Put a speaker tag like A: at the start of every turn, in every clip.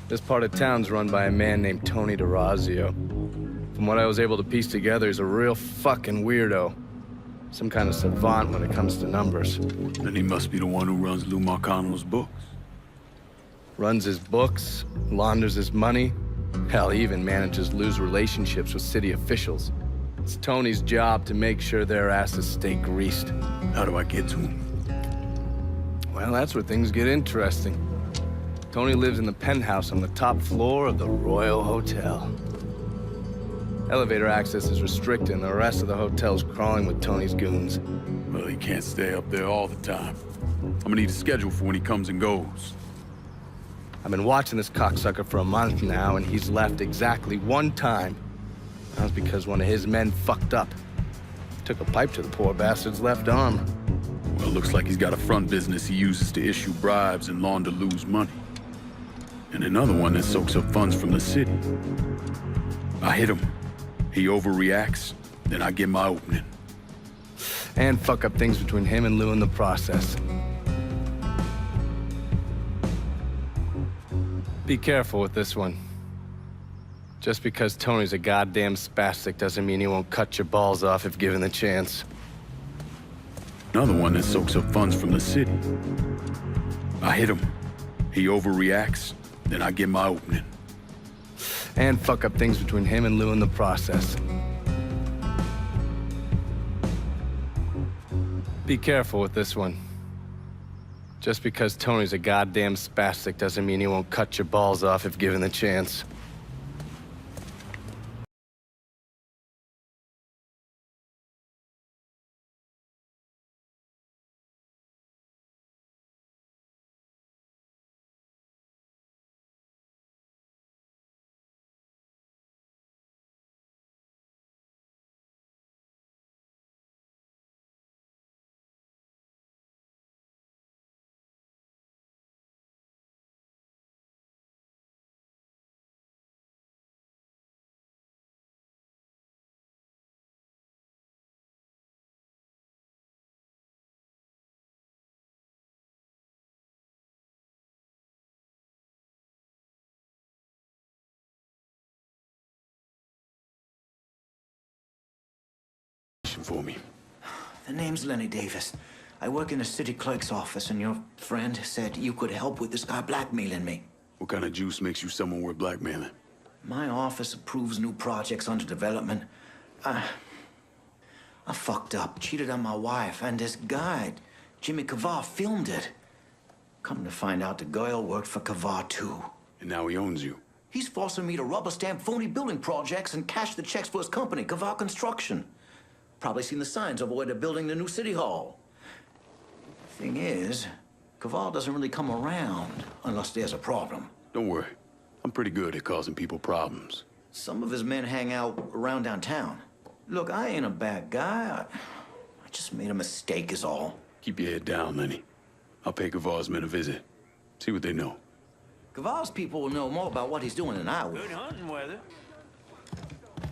A: This part of town's run by a man named Tony DeRazio. From what I was able to piece together, he's a real fucking weirdo. Some kind of savant when it comes to numbers.
B: Then he must be the one who runs Lou Marcano's books.
A: Runs his books, launders his money. Hell, he even manages Lou's relationships with city officials. It's Tony's job to make sure their asses stay greased.
B: How do I get to him?
A: Well, that's where things get interesting. Tony lives in the penthouse on the top floor of the Royal Hotel. Elevator access is restricted and the rest of the hotel's crawling with Tony's goons.
B: Well, he can't stay up there all the time. I'm gonna need a schedule for when he comes and goes.
A: I've been watching this cocksucker for a month now, and he's left exactly one time. That was because one of his men fucked up. Took a pipe to the poor bastard's left arm.
B: Well, it looks like he's got a front business he uses to issue bribes and launder Lou's money. And another one that soaks up funds from the city. I hit him. He overreacts, then I get my opening.
A: And fuck up things between him and Lou in the process. Be careful with this one. Just because Tony's a goddamn spastic doesn't mean he won't cut your balls off if given the chance.
B: Another one that soaks up funds from the city. I hit him. He overreacts, then I get my opening.
A: And fuck up things between him and Lou in the process. Be careful with this one. Just because Tony's a goddamn spastic doesn't mean he won't cut your balls off if given the chance.
B: For me.
C: The name's Lenny Davis. I work in a city clerk's office, and your friend said you could help with this guy blackmailing me.
B: What kind of juice makes you someone worth blackmailing?
C: My office approves new projects under development. I fucked up, cheated on my wife, and this guy, Jimmy Kavar, filmed it. Come to find out, the girl worked for Kavar, too.
B: And now he owns you.
C: He's forcing me to rubber stamp phony building projects and cash the checks for his company, Kavar Construction. Probably seen the signs over where they're building the new city hall. Thing is, Kaval doesn't really come around unless there's a problem.
B: Don't worry. I'm pretty good at causing people problems.
C: Some of his men hang out around downtown. Look, I ain't a bad guy. I just made a mistake is all.
B: Keep your head down, Lenny. I'll pay Kavar's men a visit. See what they know.
C: Kaval's people will know more about what he's doing than I will.
D: Good hunting weather.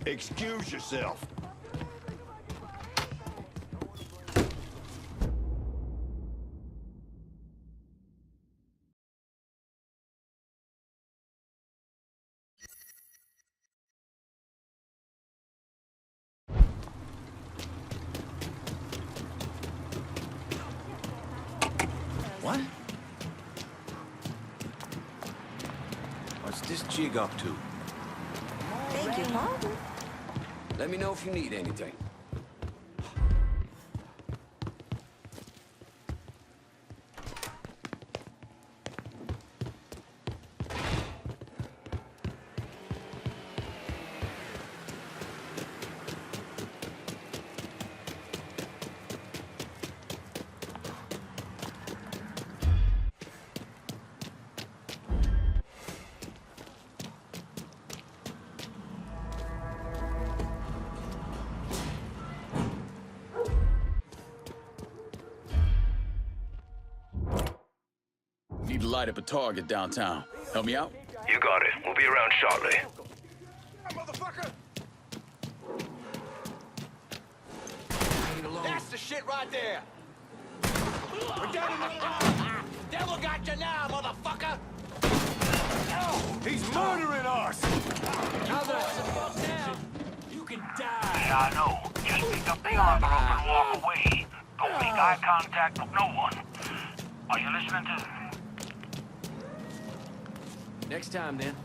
E: Excuse yourself.
C: What?
D: What's this jig up to?
F: Thank you, Paul.
D: Let me know if you need anything.
B: Need to light up a target downtown. Help me out?
E: You got it. We'll be around shortly.
D: That's the shit right there. We're down in the... Devil He's murdering us! Now that's a fuck down! You can die!
E: Yeah, I know. Just pick up the envelope and walk away. Don't make eye contact with no one. Are you listening to...
D: Next time, then.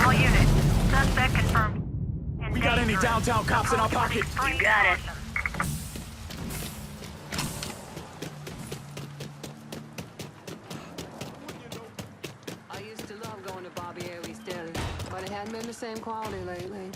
G: All units. Suspect confirmed.
D: We got any downtown cops in our pocket?
G: You got it.
H: I used to love going to Bobby Airie's Deli, but it hadn't been the same quality lately.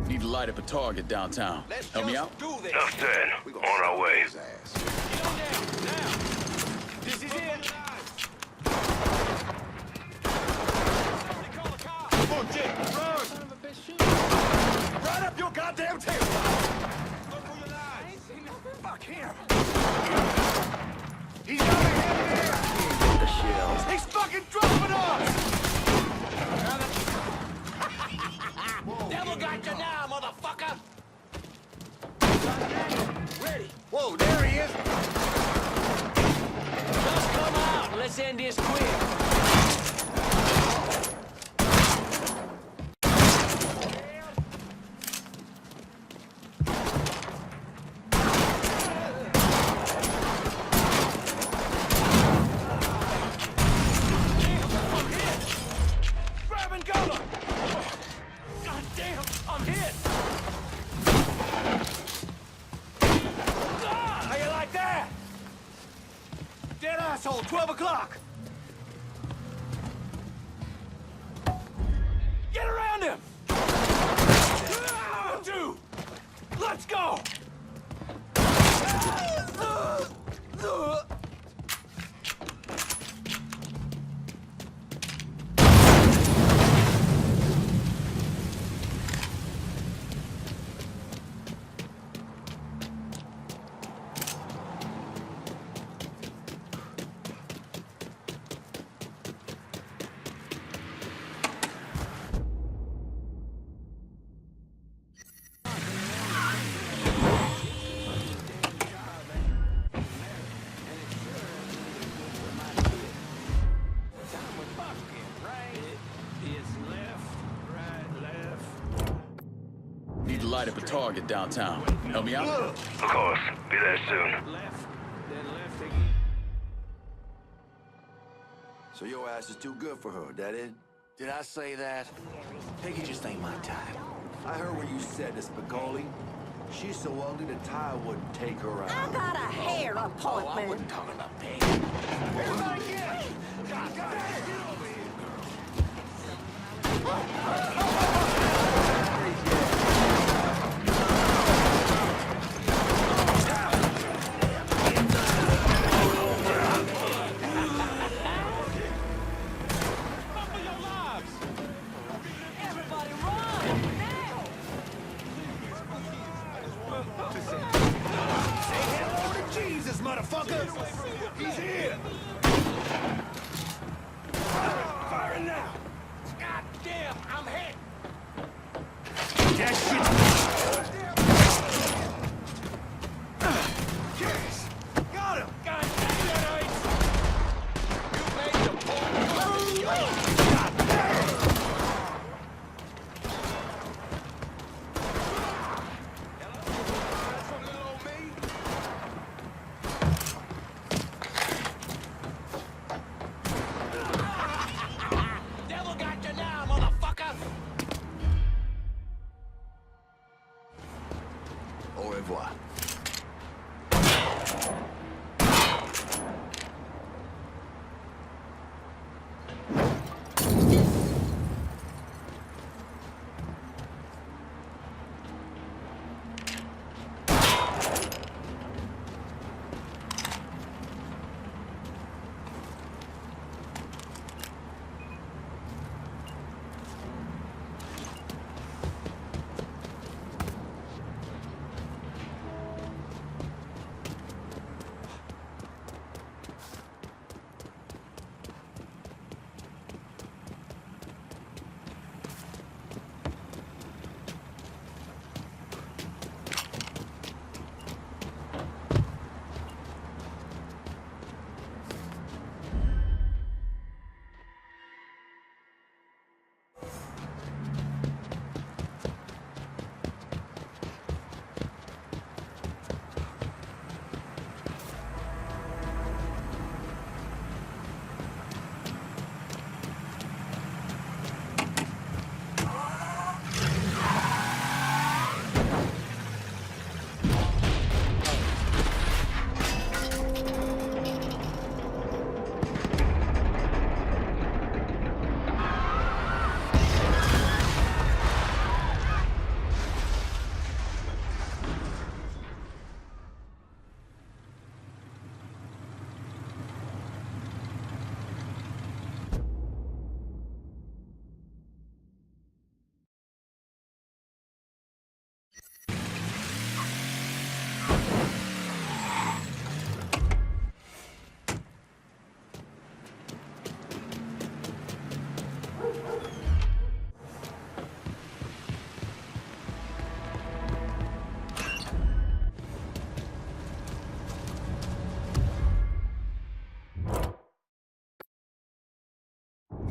B: Need to light up a target downtown. Help me out?
E: Enough said. On our way.
D: This is it!
E: Come on, Jake, run! Right up your goddamn tail! Fuck him! He's over here!
C: The shells.
E: He's fucking dropping us!
D: Devil got you now, motherfucker! Ready!
E: Whoa, there he is!
D: Just come out and let's end this quick!
E: Grab and cover! God damn, I'm hit! How you like that? Dead asshole, 12 o'clock! Get around him! 2! Let's go!
B: Need to light up a target downtown. Help me out?
E: Of course. Be there soon.
D: Left, then left again.
C: So your ass is too good for her, that it?
I: Did I say that? Peggy just ain't my type.
C: I heard what you said, Spicoli. She's so ugly the tire wouldn't take her out.
F: I got a hair
I: Oh, I
F: appointment.
I: wasn't talking about Peggy.
E: Everybody get! God damn it! Get over here! Jesus, motherfucker! He's here!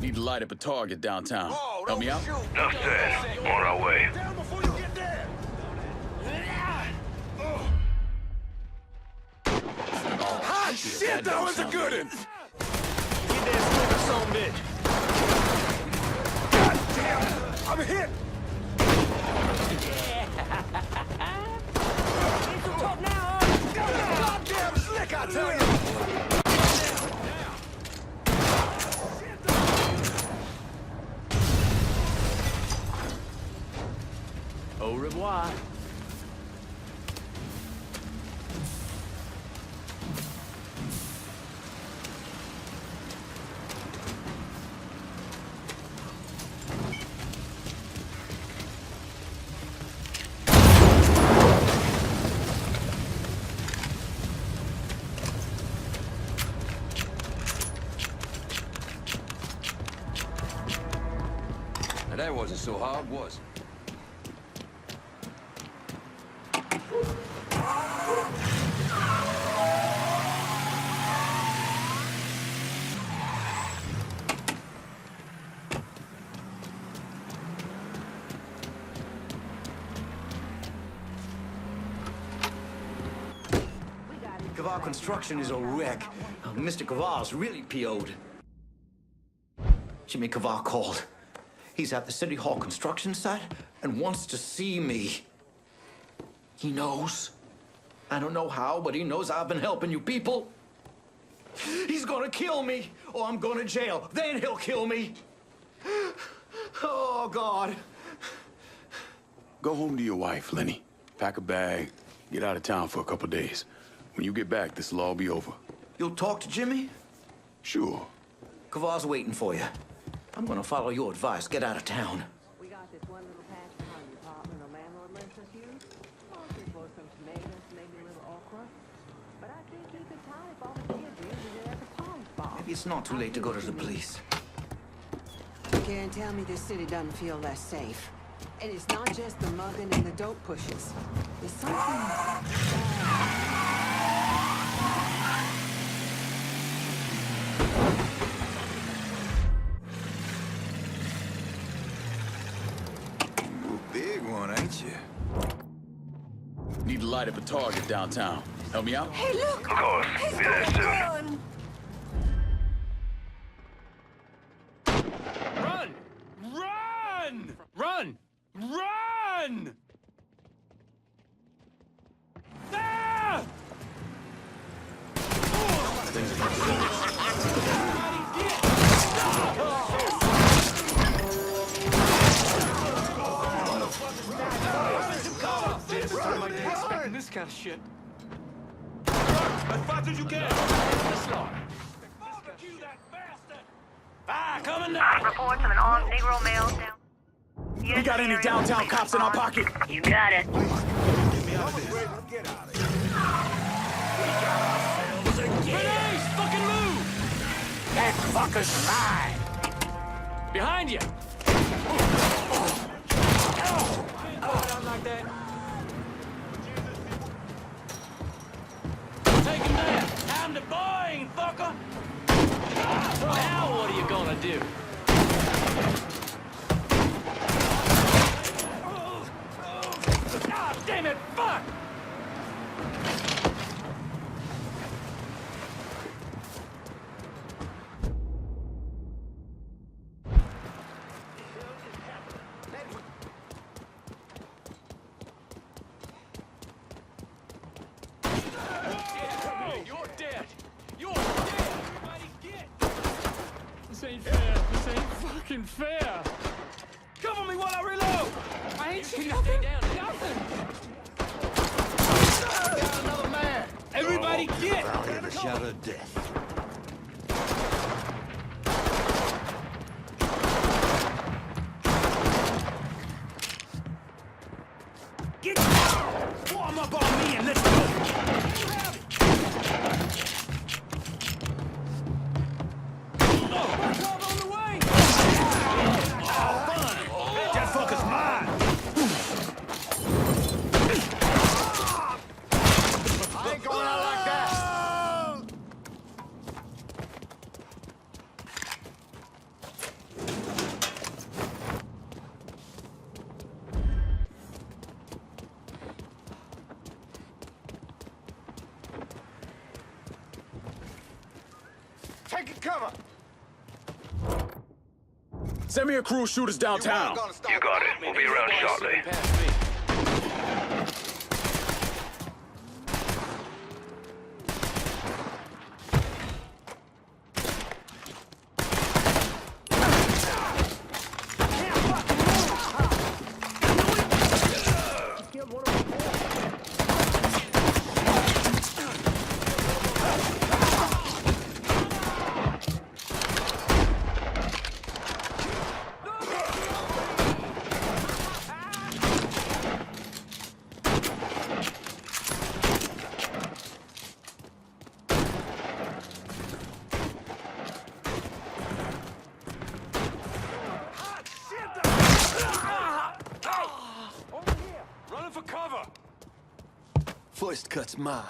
B: Need to light up a target downtown. Help me out?
E: Enough said. On our way.
D: Down before you get there! Hot shit, that was a good one! Get that stupid son bitch! God damn it! I'm hit! Goddamn slick, I tell you!
I: Au revoir. Now that wasn't so hard, was it?
C: Kaval Construction is a wreck. Mr. Kaval's really PO'd. Jimmy Kaval called. He's at the City Hall construction site and wants to see me. He knows. I don't know how, but he knows I've been helping you people. He's gonna kill me, or I'm going to jail. Then he'll kill me. Oh, God.
B: Go home to your wife, Lenny. Pack a bag, get out of town for a couple days. When you get back, this'll all be over.
C: You'll talk to Jimmy?
B: Sure.
C: Kaval's waiting for you. I'm gonna follow your advice. Get out of town.
H: We got this one little patch behind the apartment our landlord lets us use. Mostly for some tomatoes, maybe a little okra. But I can't keep it tight if all the kids uses it as a pond spot.
C: Maybe it's not too late to go to the police.
H: You can't tell me this city doesn't feel less safe. And it's not just the mugging and the dope pushes. There's something...
D: Big one, ain't you?
B: Need to light up a target downtown. Help me out?
F: Hey, look!
E: Of course. Be there soon.
D: Run! Run! Run! Run! Ah! This kind of shit. As fast as you can. Ah, coming now.
G: Reports of an armed Negro male down.
I: You got any downtown cops in our pocket?
G: You got it.
D: Get out of here. Grenades! Fucking move!
I: That fucker's mine.
D: Behind you! Out like that. Take him there! Time to boing, fucker! Now what are you gonna do? Ah, damn it! Fuck! You're dead! You're dead! Everybody get! This ain't fair. This ain't fucking fair. Cover me while I reload! I ain't shooting nothing. Nothing! Got another man! Everybody get!
C: The shout of death.
D: Get warm up on me and let's go! That fucker's mine! I ain't going out like that!
I: cover!
B: Send me a crew of shooters downtown.
E: You got it. We'll be around shortly.
I: First cut's mine.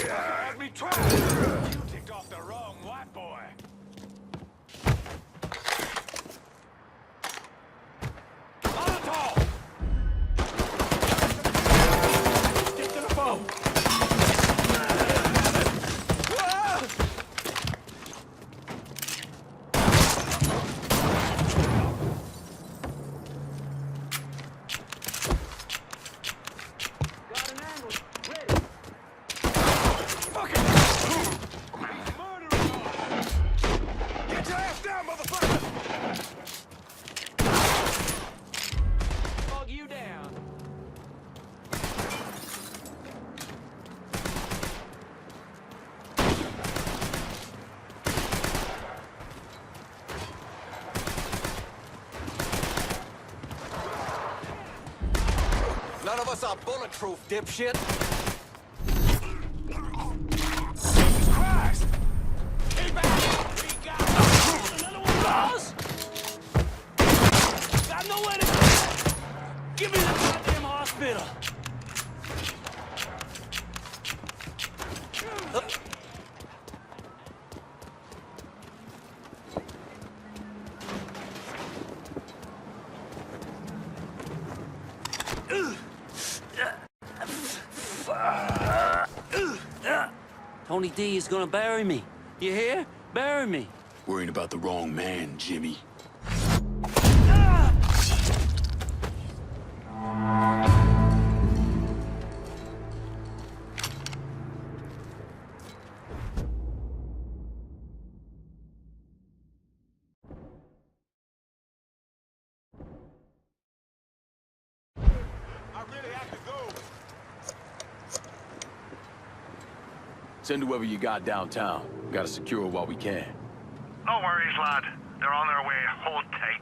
E: Had me trapped. You ticked off the wrong white boy. Molotov! Get to the boat!
I: None of us are bulletproof, dipshit.
E: Christ! Keep back! We got another one of those? Got nowhere to go! Give me the goddamn hospital!
J: Tony D is gonna bury me. You hear? Bury me.
B: Worrying about the wrong man, Jimmy. Send whoever you got downtown. Gotta secure it while we can.
E: No worries, lad. They're on their way. Hold tight.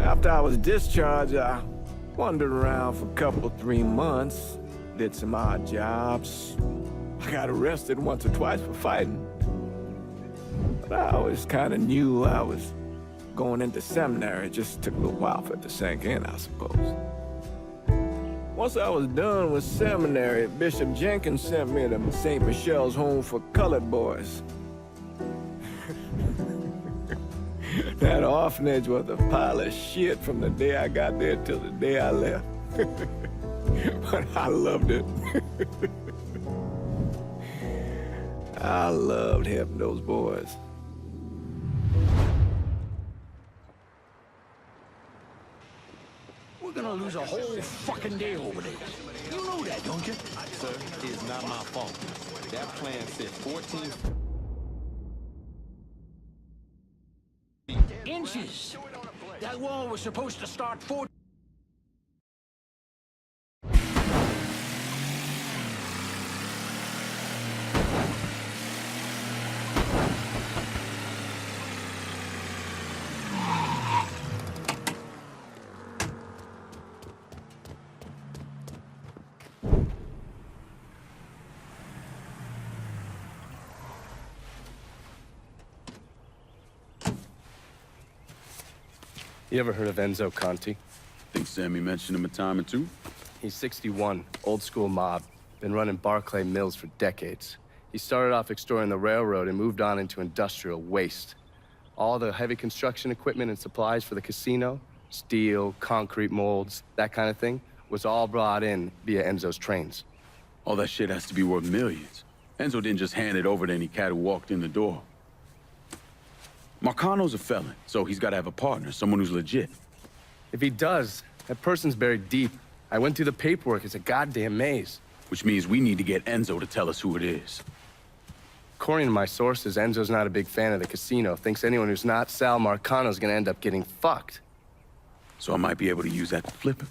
A: After I was discharged, I wandered around for a couple, 3 months, did some odd jobs. I got arrested once or twice for fighting. But I always kind of knew I was going into seminary. It just took a little while for it to sink in, I suppose. Once I was done with seminary, Bishop Jenkins sent me to St. Michelle's Home for Colored Boys. That orphanage was a pile of shit from the day I got there till the day I left. But I loved it. I loved helping those boys.
I: We're gonna lose a whole fucking day over there. You know that, don't you?
K: Sir, it's not my fault. That plan said 14
I: inches. That wall was supposed to start 4.
A: You ever heard of Enzo Conti?
B: Think Sammy mentioned him a time or two.
A: He's 61, old school mob. Been running Barclay Mills for decades. He started off extorting the railroad and moved on into industrial waste. All the heavy construction equipment and supplies for the casino, steel, concrete molds, that kind of thing, was all brought in via Enzo's trains.
B: All that shit has to be worth millions. Enzo didn't just hand it over to any cat who walked in the door. Marcano's a felon, so he's got to have a partner, someone who's legit.
A: If he does, that person's buried deep. I went through the paperwork. It's a goddamn maze.
B: Which means we need to get Enzo to tell us who it is.
A: According to my sources, Enzo's not a big fan of the casino. Thinks anyone who's not Sal Marcano's gonna end up getting fucked.
B: So I might be able to use that to flip him.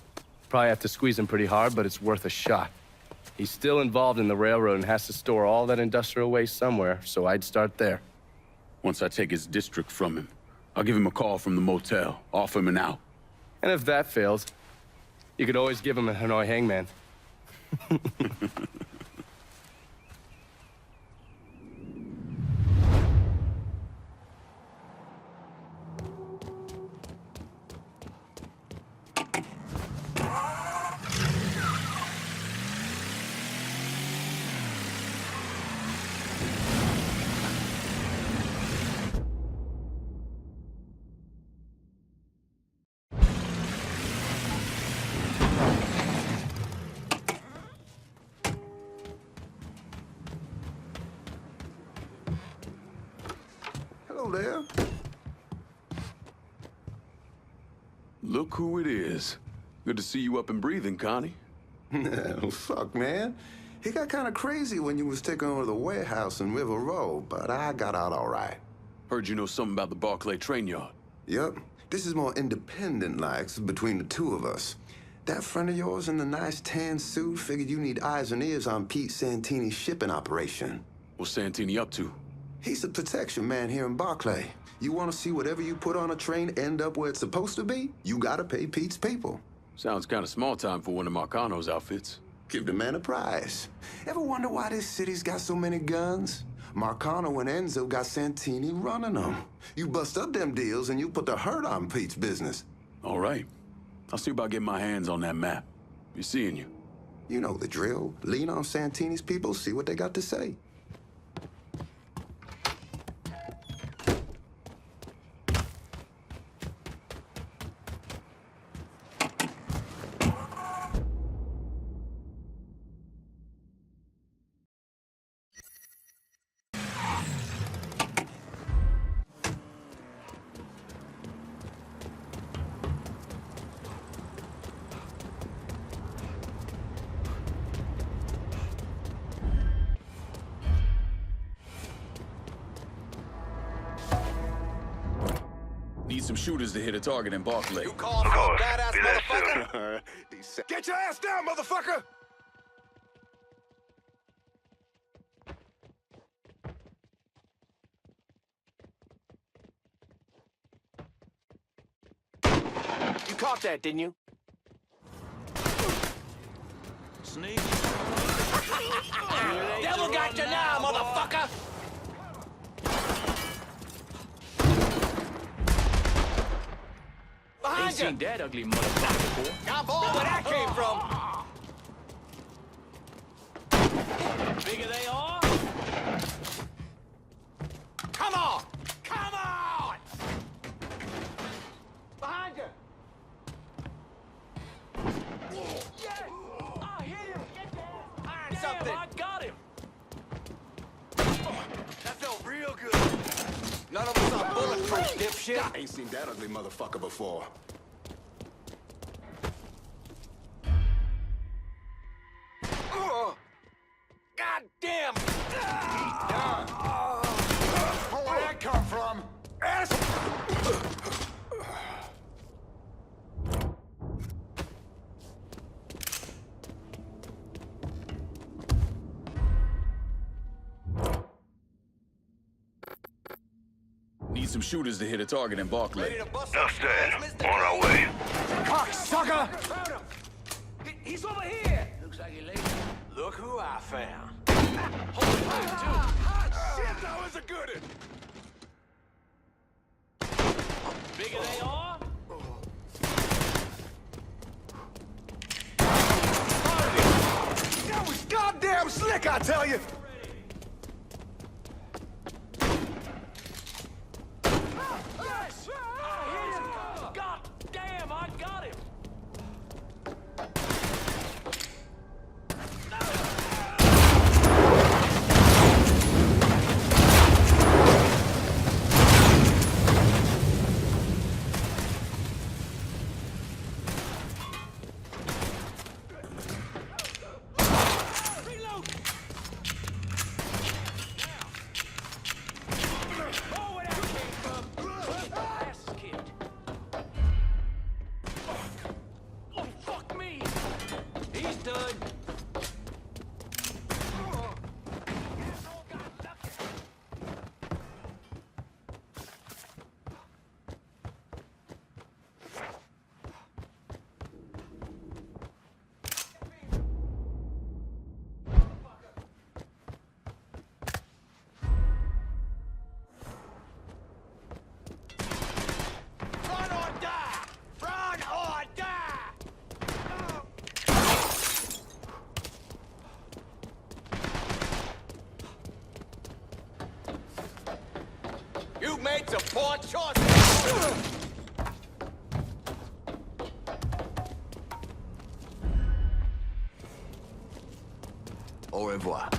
A: Probably have to squeeze him pretty hard, but it's worth a shot. He's still involved in the railroad and has to store all that industrial waste somewhere, so I'd start there.
B: Once I take his district from him, I'll give him a call from the motel, offer him an out.
A: And if that fails, you could always give him a Hanoi hangman.
L: Hello there.
M: Look who it is. Good to see you up and breathing, Connie.
L: Fuck, man. He got kind of crazy when you was taking over the warehouse in River Road, but I got out all right.
M: Heard you know something about the Barclay train yard.
L: Yep. This is more independent-like between the two of us. That friend of yours in the nice tan suit figured you need eyes and ears on Pete Santini's shipping operation.
M: What's Santini up to?
L: He's the protection man here in Barclay. You want to see whatever you put on a train end up where it's supposed to be? You gotta pay Pete's people.
M: Sounds kind of small time for one of Marcano's outfits.
L: Give the man a prize. Ever wonder why this city's got so many guns? Marcano and Enzo got Santini running them. You bust up them deals and you put the hurt on Pete's business.
M: All right. I'll see about getting my hands on that map. Be seeing you.
L: You know the drill. Lean on Santini's people, see what they got to say.
B: Need some shooters to hit a target in Barclay.
K: You called for a badass motherfucker? Get your ass down, motherfucker! You caught that, didn't you?
I: Sneaky.
K: Devil got you now, motherfucker! Behind you!
D: Seen that ugly motherfucker before.
K: Now, boy, where that came from!
D: Bigger they are?
K: Come on! Come on! Behind you!
D: Yeah! I hit him!
K: Iron
D: Damn,
K: something!
D: I got him!
K: That felt real good. None of us are bulletproof, dipshit.
L: I ain't seen that ugly motherfucker before.
K: God damn! Where'd that come from?
B: Need some shooters to hit a target in Barclay.
E: Enough said. On our way.
K: Cocksucker!
D: Found him! He's over here!
I: Looks like he laid.
K: Look who I found.
D: Holy fuck, too!
K: Hot shit, that was a good one.
D: Bigger they are?
K: I tell you?
D: Yes! I hit him! God damn, I got him!
K: You made some poor choices.
C: Au revoir.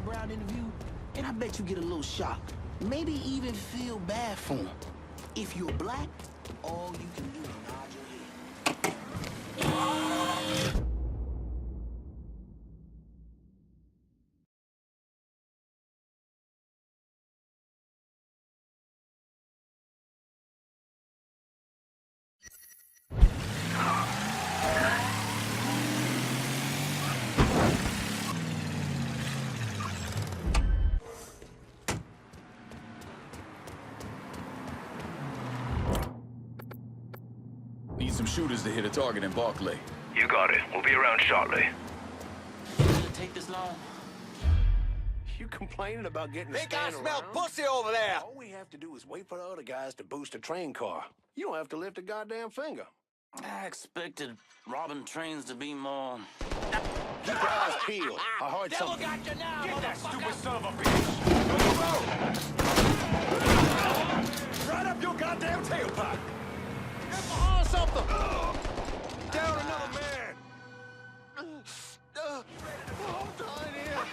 I: Brown interview, and I bet you get a little shocked. Maybe even feel bad for him. If you're black, all you can do is nod your head.
B: Need some shooters to hit a target in Barclay.
E: You got it. We'll be around shortly.
J: Did it take this long?
K: You complaining about getting
I: Think
K: to stand
I: I smell
K: around?
I: pussy over there.
K: All we have to do is wait for the other guys to boost a train car. You don't have to lift a goddamn finger.
J: I expected robbing trains to be more...
K: Keep your eyes peeled. I heard
I: Devil
K: something.
I: got you now,
K: Get that
I: motherfucker.
K: stupid son of a bitch! Right up your goddamn tailpipe! Get behind something! Down another man! I'm dying here!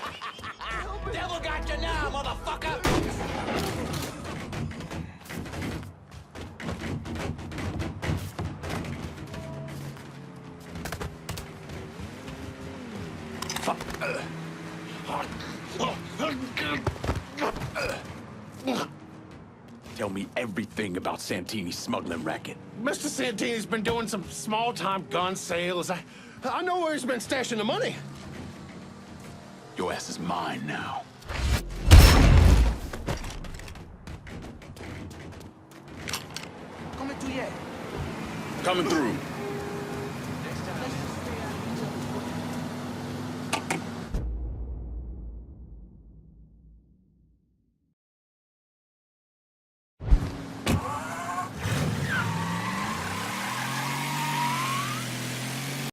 I: Devil got you now, motherfucker.
B: Tell me everything about Santini's smuggling racket.
K: Mr. Santini's been doing some small-time gun sales. I know where he's been stashing the money.
B: Your ass is mine now.
I: Coming through yet?
B: Coming through.